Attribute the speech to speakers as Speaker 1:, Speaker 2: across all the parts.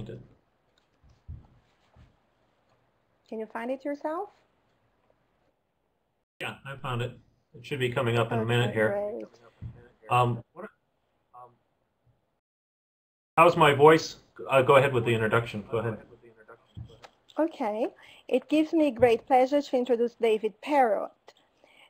Speaker 1: find it.
Speaker 2: Can you find it yourself?
Speaker 1: Yeah, I found it. It should be coming up in a minute here.
Speaker 2: Great.
Speaker 1: How's my voice? Go ahead with the introduction. Go ahead.
Speaker 2: Okay. It gives me great pleasure to introduce David Parrot.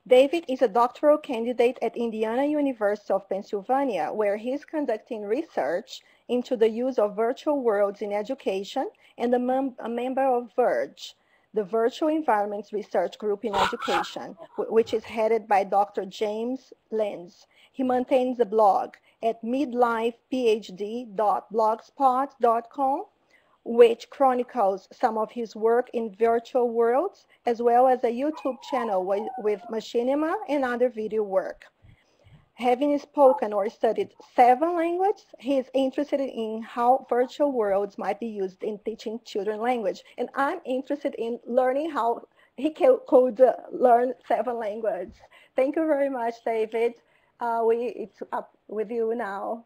Speaker 2: David is a doctoral candidate at Indiana University of Pennsylvania, where he is conducting research into the use of virtual worlds in education and a member of VERGE, the Virtual Environments Research Group in Education, which is headed by Dr. James Lenz. He maintains a blog at midlifephd.blogspot.com, which chronicles some of his work in virtual worlds, as well as a YouTube channel with machinima and other video work. Having spoken or studied 7 languages, he is interested in how virtual worlds might be used in teaching children language. And I'm interested in learning how he could learn 7 languages. Thank you very much, David. It's up with you now.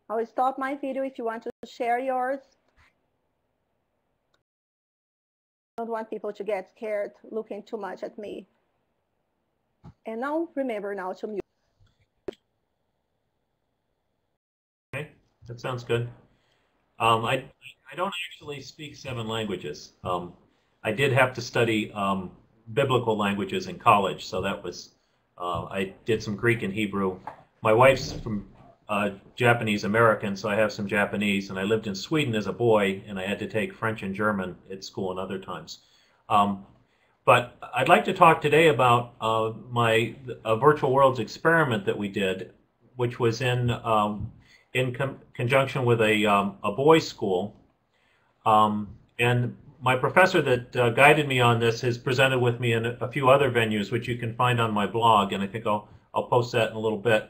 Speaker 2: I will stop my video if you want to share yours. I don't want people to get scared looking too much at me. And now remember now to mute.
Speaker 1: Okay, that sounds good. I don't actually speak 7 languages. I did have to study biblical languages in college, so that was, I did some Greek and Hebrew. My wife's from Japanese American, so I have some Japanese, and I lived in Sweden as a boy, and I had to take French and German at school and other times. But I'd like to talk today about my virtual worlds experiment that we did, which was in conjunction with a boys' school. And my professor that guided me on this has presented with me in a few other venues, which you can find on my blog, and I think I'll post that in a little bit.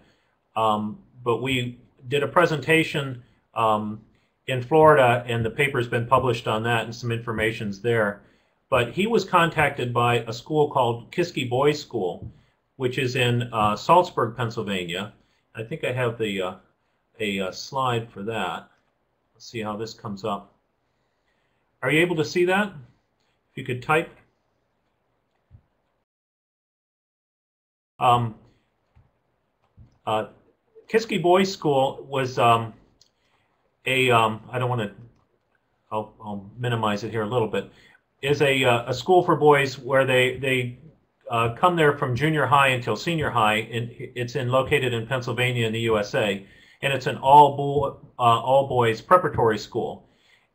Speaker 1: But we did a presentation in Florida, and the paper's been published on that, and some information's there. But he was contacted by a school called Kiski Boy School, which is in Saltsburg, Pennsylvania. I think I have the a slide for that. Let's see how this comes up. Are you able to see that? If you could type. Kiski Boy School was I don't want to, I'll minimize it here a little bit, is a school for boys where they come there from junior high until senior high. And it's located in Pennsylvania in the USA, and it's an all boys preparatory school.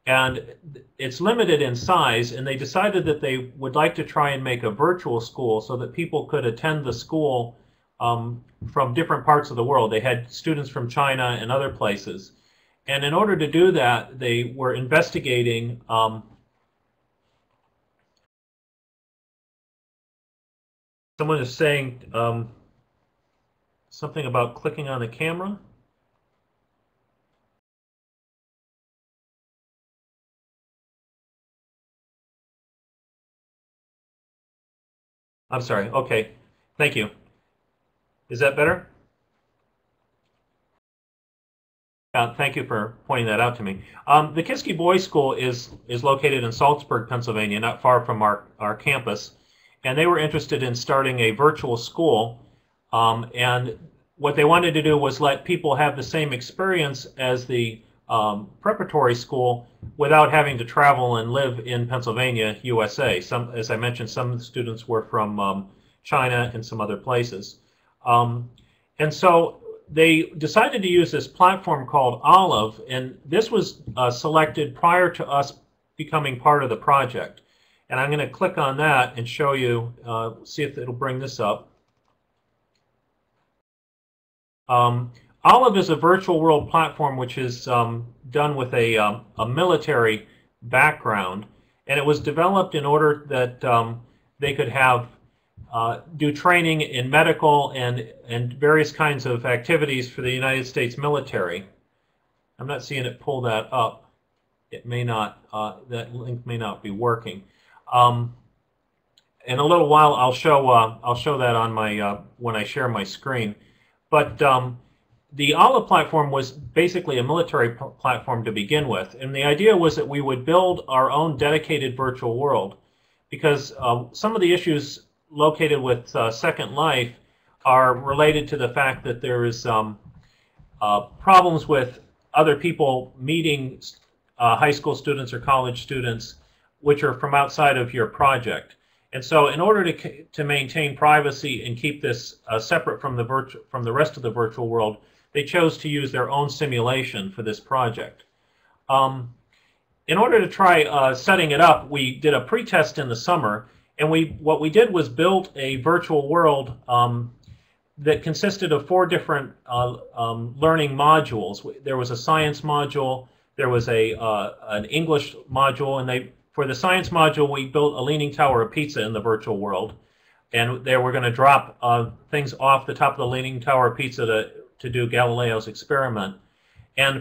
Speaker 1: And it's limited in size, and they decided that they would like to try and make a virtual school so that people could attend the school from different parts of the world. They had students from China and other places. And in order to do that, they were investigating someone is saying something about clicking on the camera. I'm sorry. Okay. Thank you. Is that better? Thank you for pointing that out to me. The Kiski Boy School is located in Saltsburg, Pennsylvania, not far from our campus. And they were interested in starting a virtual school. And what they wanted to do was let people have the same experience as the preparatory school without having to travel and live in Pennsylvania, USA. As I mentioned, some of the students were from China and some other places. And so they decided to use this platform called Olive, and this was selected prior to us becoming part of the project. And I'm going to click on that and show you, see if it'll bring this up. Olive is a virtual world platform which is done with a military background, and it was developed in order that they could have do training in medical and various kinds of activities for the United States military. I'm not seeing it pull that up. It may not, that link may not be working. In a little while, I'll show that on my when I share my screen. But the Olive platform was basically a military platform to begin with, and the idea was that we would build our own dedicated virtual world, because some of the issues located with Second Life are related to the fact that there is problems with other people meeting high school students or college students which are from outside of your project. And so in order to maintain privacy and keep this separate from the rest of the virtual world, they chose to use their own simulation for this project. In order to try setting it up, we did a pretest in the summer, and what we did was build a virtual world that consisted of 4 different learning modules. There was a science module, there was an English module, and for the science module, we built a leaning tower of pizza in the virtual world, and they were going to drop things off the top of the leaning tower of pizza to do Galileo's experiment. And